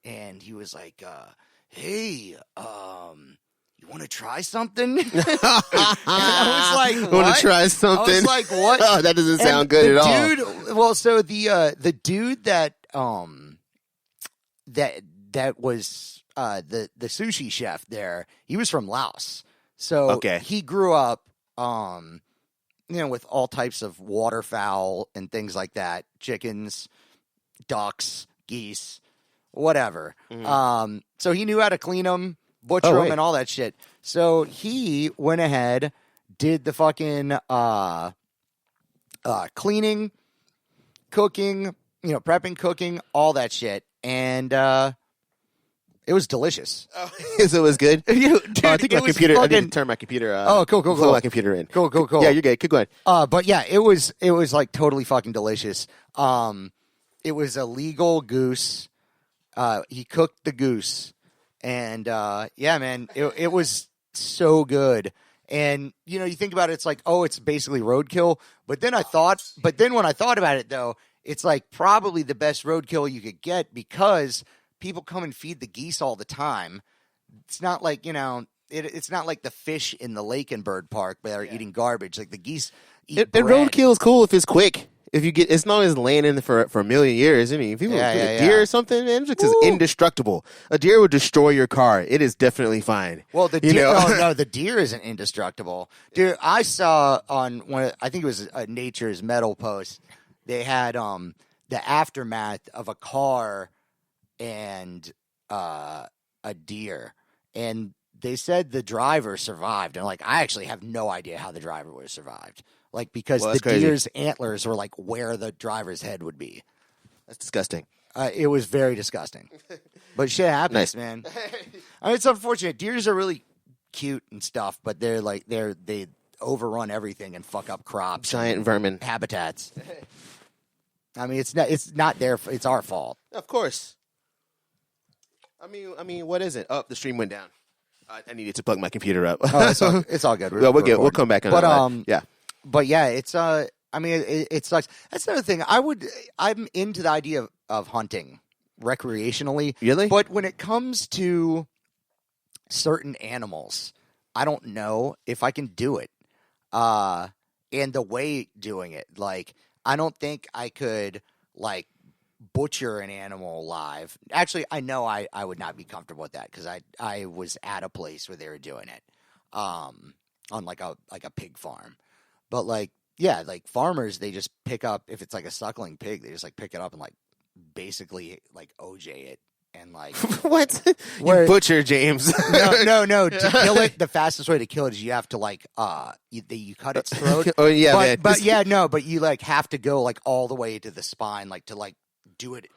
and he was like, "Hey, you want to try something?" And I was like, "What?" Want to try something? I was like, "What?" Oh, that doesn't sound good at all. Dude, well, so the dude that that was the sushi chef there, he was from Laos. So he grew up with all types of waterfowl and things like that, chickens, ducks, geese, whatever. Mm-hmm. So he knew how to clean them, butcher them, and all that shit. So he went ahead, did the fucking cleaning, cooking, prepping, cooking, all that shit, and it was delicious. Oh, so it was good? Dude, I think my computer, I need to turn my computer cool. Plug my computer in. Cool. Yeah, you're good. Keep going. But yeah, it was like totally fucking delicious. It was a legal goose. He cooked the goose, and yeah, man, it was so good. And you think about it, it's like, oh, it's basically roadkill. But then when I thought about it, though, it's like probably the best roadkill you could get because people come and feed the geese all the time. It's not like it's not like the fish in the lake and bird park that are eating garbage. Like the geese eat bread. And roadkill is cool if it's quick. If you get, as long as it's laying in for a million years. I mean, if people a deer or something, man, it's just indestructible. A deer would destroy your car. It is definitely fine. Well, the deer, no, the deer isn't indestructible. Dude, I saw on I think it was Nature's Metal post. They had the aftermath of a car and a deer, and they said the driver survived. And I actually have no idea how the driver would have survived. Because the deer's antlers were where the driver's head would be. That's disgusting. It was very disgusting. But shit happens, man. I mean, it's unfortunate. Deers are really cute and stuff, but they overrun everything and fuck up crops. Giant vermin. Habitats. I mean, it's not it's our fault. Of course. I mean, what is it? Oh, the stream went down. I needed to plug my computer up. Oh, it's all good. We'll come back on that. Yeah. But yeah, it's I mean, it sucks. That's another thing. I'm into the idea of hunting recreationally. Really? But when it comes to certain animals, I don't know if I can do it. And the way doing it, I don't think I could butcher an animal live. Actually, I know I would not be comfortable with that because I was at a place where they were doing it, on a pig farm. But farmers, they just pick up, if it's a suckling pig, they just pick it up and basically OJ it and what? You butcher, James. No. To kill it, the fastest way to kill it is you have to you cut its throat. Oh yeah, but you have to go all the way to the spine, to do it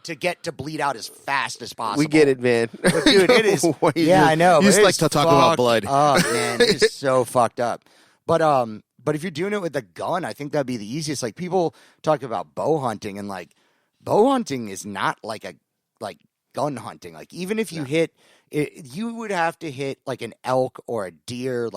to bleed out as fast as possible. We get it, man. But dude, it is. Yeah, I know. You just like to talk about blood. Oh man, it is so fucked up. But if you're doing it with a gun, I think that'd be the easiest. People talk about bow hunting, and bow hunting is not like gun hunting. Even if you hit it, you would have to hit an elk or a deer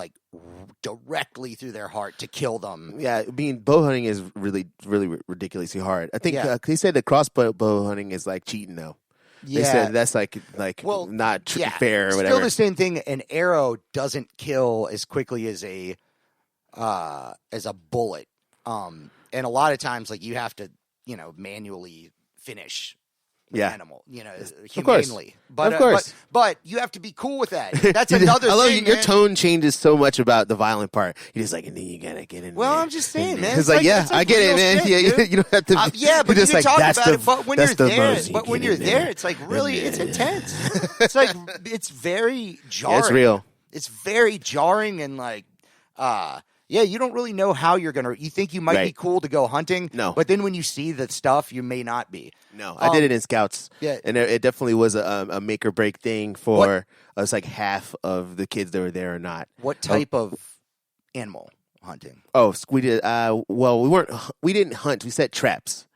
directly through their heart to kill them. Yeah, bow hunting is really, really ridiculously hard. I think they said the crossbow hunting is cheating though. Yeah. They said that's not fair or whatever. Still the same thing. An arrow doesn't kill as quickly as a bullet. And a lot of times you have to, manually finish the animal, humanely. But, of course. But you have to be cool with that. That's another I love thing, your tone changes so much about the violent part. You're just and then you gotta get in well, there. I'm just saying, man. It's I get it, man. Shit, you don't have to. Yeah, but just you can talk about it. But when you're there, it's really, it's intense. It's it's very jarring. Yeah, it's real. It's very jarring and yeah, you don't really know how you're going to... You think you might be cool to go hunting. No. But then when you see the stuff, you may not be. No, I did it in Scouts. Yeah. And it definitely was a make or break thing for us, half of the kids that were there or not. What type of animal hunting? Oh, we did... we didn't hunt. We set traps.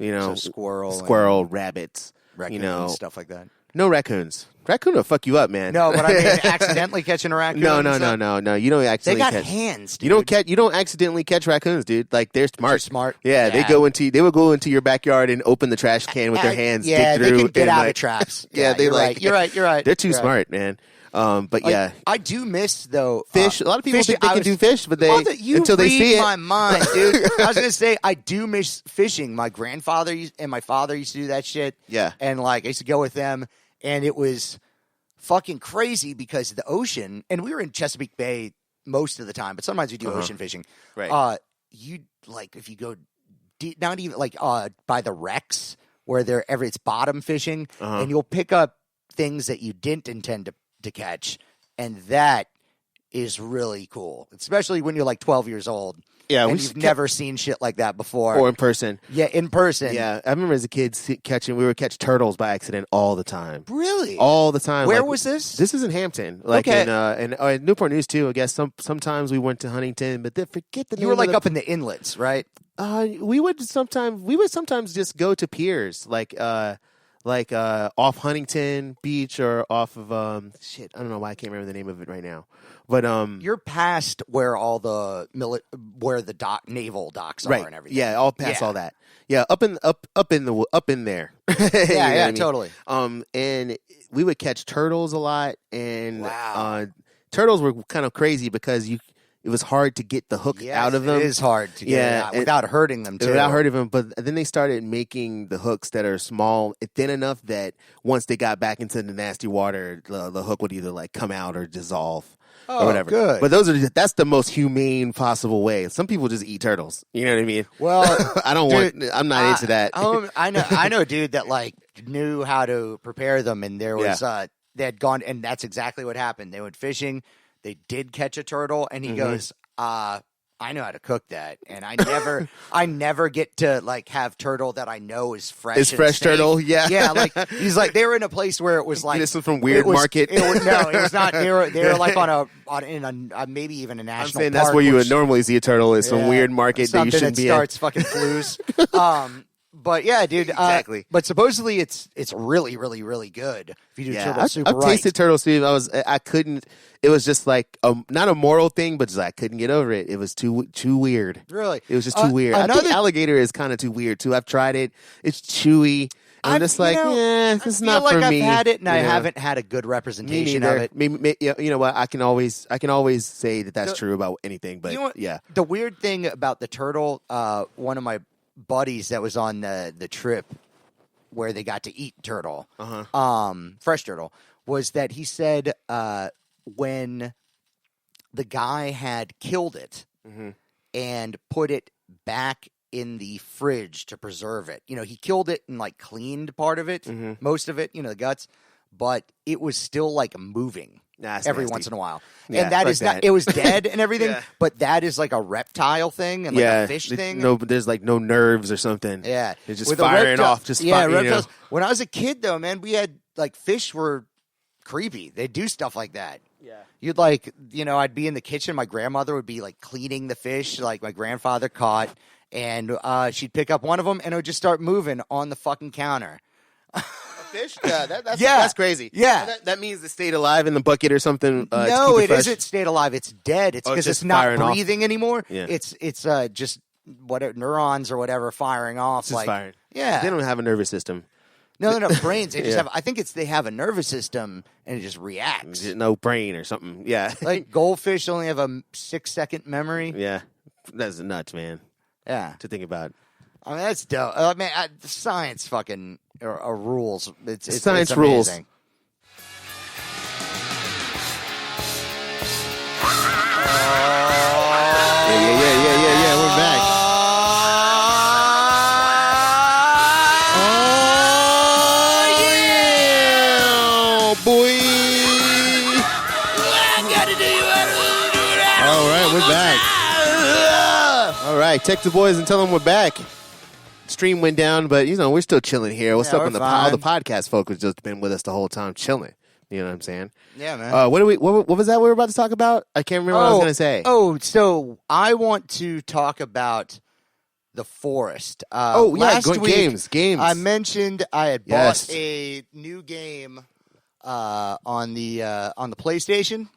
So squirrel, rabbits. raccoons and stuff like that. No raccoons. Raccoon will fuck you up, man. No, but I mean accidentally catching a raccoon. No. You don't actually. They got hands. Dude. You don't accidentally catch raccoons, dude. Like they're smart. They're smart. Yeah, they would go into your backyard and open the trash can with their hands. Yeah, dig through they can get out of traps. Yeah, you're right. You're right. They're too smart, man. But yeah, I do miss though fish. A lot of people think they can do fish, but until they see it. My mind, dude. I was gonna say I do miss fishing. My grandfather and my father used to do that shit. Yeah, and like I used to go with them, and it was fucking crazy because the ocean, and we were in Chesapeake Bay most of the time, but sometimes we do ocean fishing. Right. You like if you go deep, not even like by the wrecks where it's bottom fishing, and you'll pick up things that you didn't intend to catch, and that is really cool, especially when you're like 12 years old. Yeah, and you've never seen shit like that before, or in person. Yeah, in person. Yeah, I remember as a kid we would catch turtles by accident all the time. Really, all the time. Where was this? This is in Hampton, like in Newport News too. I guess sometimes we went to Huntington, but forget the name. You were like up in the inlets, right? We would sometimes just go to piers, like off Huntington Beach or off of I don't know why I can't remember the name of it right now. But you're past where all the naval docks are and everything. Yeah, all past all that. Yeah, up in there. Yeah, I mean? Totally. And we would catch turtles a lot, and turtles were kind of crazy because it was hard to get the hook out of them. It is hard to get it out without hurting them, too. Without hurting them. But then they started making the hooks that are small, thin enough that once they got back into the nasty water, the hook would either like come out or dissolve or whatever. Good. But that's the most humane possible way. Some people just eat turtles. You know what I mean? Well, I'm not into that. I know a dude that like knew how to prepare them, and there was they had gone, and that's exactly what happened. They went fishing. They did catch a turtle, and he goes, I know how to cook that, and I never get to like have turtle that I know is fresh. It's fresh safe. Turtle, yeah. Like he's like they were in a place where it was like this was from Weird Market. No, it was not. They were like in a maybe even a national. I'm saying park, that's where you would normally see a turtle is from Weird Market that you shouldn't be. Starts fucking flus. But yeah, dude. Exactly. But supposedly it's really, really, really good if you do turtle soup. I've tasted turtle soup. I couldn't. It was just like not a moral thing, but just I couldn't get over it. It was too weird. Really, it was just too weird. I think alligator is kind of too weird too. I've tried it. It's chewy. I'm just like, it's not for me. I've had it, and I haven't had a good representation of it. Maybe, you know what? I can always say that's true about anything. But the weird thing about the turtle, one of my buddies that was on the trip where they got to eat turtle, fresh turtle, was that he said when the guy had killed it and put it back in the fridge to preserve it, he killed it and like cleaned part of it, most of it, the guts, but it was still like moving. Every once in a while. Yeah, and that is not, it was dead and everything, but that is like a reptile thing and like a fish thing. There's like no nerves or something. Yeah. It's just firing off. Reptiles. When I was a kid though, man, we had like fish were creepy. They do stuff like that. Yeah. You'd like, I'd be in the kitchen. My grandmother would be like cleaning the fish like my grandfather caught, and she'd pick up one of them and it would just start moving on the fucking counter. Fish? Yeah, that's crazy. Yeah. That means it stayed alive in the bucket or something. No, it isn't stayed alive. It's dead. It's because it's not breathing anymore. Yeah. It's just neurons or whatever firing off. It's just firing. Yeah. They don't have a nervous system. No, brains. They just have. I think they have a nervous system and it just reacts. No brain or something. Yeah. Like goldfish only have a 6-second memory. Yeah. That's nuts, man. Yeah. To think about. I mean, that's dope. I mean, science fucking rules. It's science it's rules. Yeah. We're back. Boy. All right, we're back. All right, text the boys and tell them we're back. Stream went down, but we're still chilling here. What's up in the podcast folk has just been with us the whole time chilling. You know what I'm saying? Yeah, man. What was that we were about to talk about? I can't remember what I was going to say. So I want to talk about The Forest. Last week, games. I mentioned I had bought Yes. a new game on the PlayStation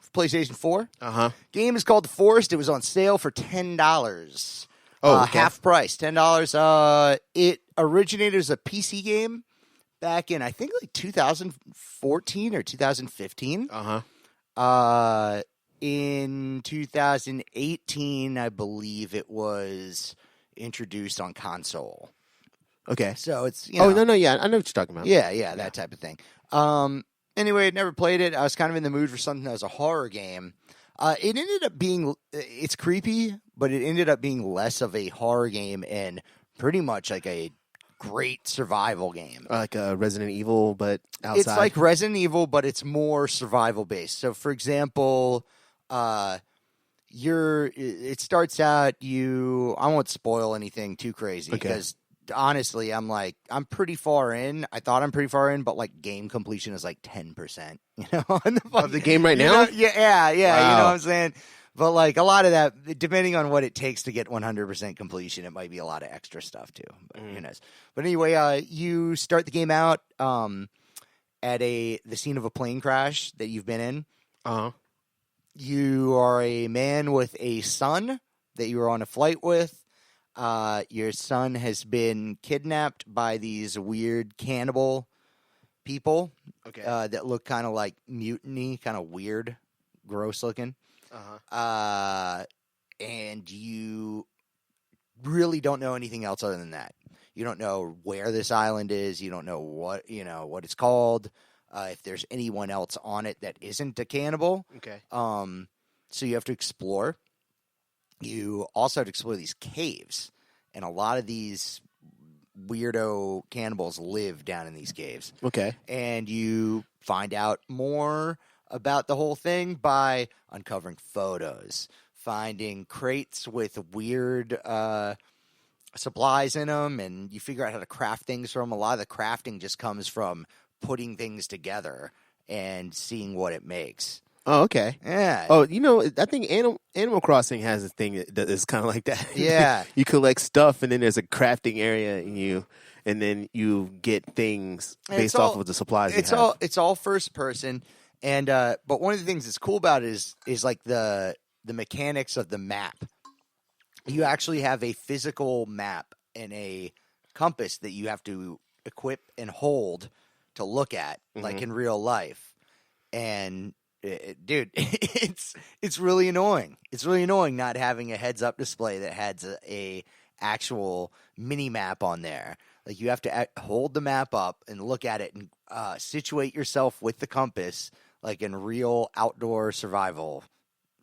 4. Game is called The Forest. It was on sale for $10. Half price, $10. It originated as a PC game back in, I think, like 2014 or 2015. In 2018, I believe it was introduced on console. Okay. So it's, yeah, I know what you're talking about. Yeah, that type of thing. Anyway, I'd never played it. I was kind of in the mood for something that was a horror game. It ended up being, it's creepy, but it ended up being less of a horror game and pretty much like a great survival game. Like a Resident Evil, but outside. It's like Resident Evil, but it's more survival based. So, for example, it starts out I won't spoil anything too crazy because honestly, I'm pretty far in. I thought I'm pretty far in, but like game completion is like 10%, of the game right now. Yeah. Wow. You know what I'm saying? But like a lot of that, depending on what it takes to get 100% completion, it might be a lot of extra stuff too. But who knows? But anyway, you start the game out at the scene of a plane crash that you've been in. You are a man with a son that you were on a flight with. Your son has been kidnapped by these weird cannibal people that look kind of like mutiny, kind of weird, gross looking. And you really don't know anything else other than that. You don't know where this island is. You don't know what it's called. If there's anyone else on it that isn't a cannibal. Okay. So you have to explore. You also have to explore these caves. And a lot of these weirdo cannibals live down in these caves. Okay. And you find out more about the whole thing by uncovering photos, finding crates with weird supplies in them, and you figure out how to craft things from them. A lot of the crafting just comes from putting things together and seeing what it makes. Oh, okay. Yeah. Oh, I think Animal Crossing has a thing that is kind of like that. Yeah. You collect stuff, and then there's a crafting area, and then you get things based off of the supplies you have. It's all first person, and but one of the things that's cool about it is like the mechanics of the map. You actually have a physical map and a compass that you have to equip and hold to look at, like in real life, and. Dude, it's really annoying. It's really annoying not having a heads-up display that has a actual mini map on there. Like you have to hold the map up and look at it and situate yourself with the compass, like in real outdoor survival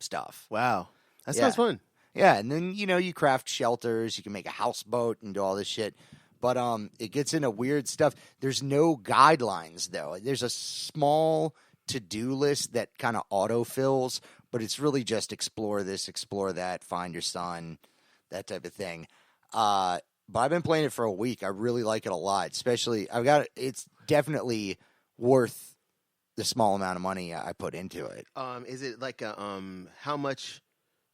stuff. Wow, that sounds fun. Yeah, and then you craft shelters. You can make a houseboat and do all this shit. But it gets into weird stuff. There's no guidelines though. There's a small to-do list that kind of autofills, but it's really just explore this, explore that, find your son, that type of thing. But I've been playing it for a week. I really like it a lot. Especially, it's definitely worth the small amount of money I put into it. Is it like how much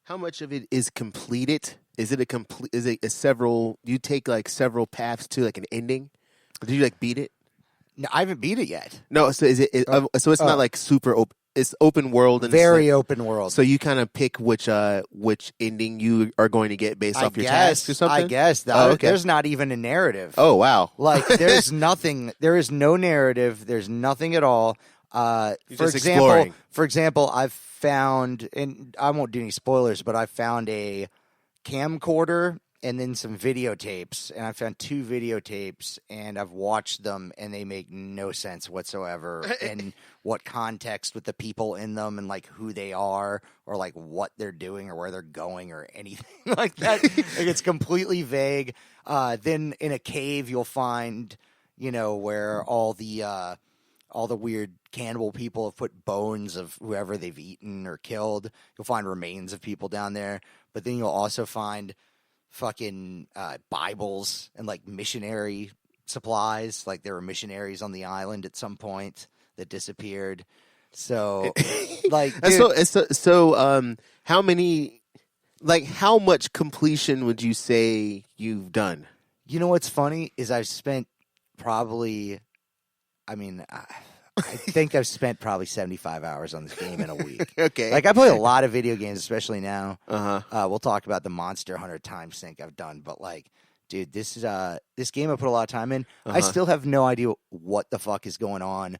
of it is completed? Is it several? Do you take like several paths to like an ending? Or do you like beat it? No, I haven't beat it yet. No, so is it? So it's not like super open. It's open world and very open world. So you kind of pick which ending you are going to get based off your tasks or something. I guess. There's not even a narrative. Oh wow! Like there's nothing. There is no narrative. There's nothing at all. For example, I've found, and I won't do any spoilers, but I found a camcorder and then some videotapes, and I found 2 videotapes, and I've watched them, and they make no sense whatsoever in what context with the people in them and, like, who they are or, like, what they're doing or where they're going or anything like that. Like, it's completely vague. Then in a cave, you'll find, where all the weird cannibal people have put bones of whoever they've eaten or killed. You'll find remains of people down there, but then you'll also find fucking Bibles and like missionary supplies. Like there were missionaries on the island at some point that disappeared. So like, dude, so how many Like, how much completion would you say you've done? You know what's funny is I've spent probably, I think I've spent probably 75 hours on this game in a week. Okay. Like, I play a lot of video games, especially now. Uh-huh. We'll talk about the Monster Hunter time sink I've done, but like, dude, this game I put a lot of time in. I still have no idea what the fuck is going on,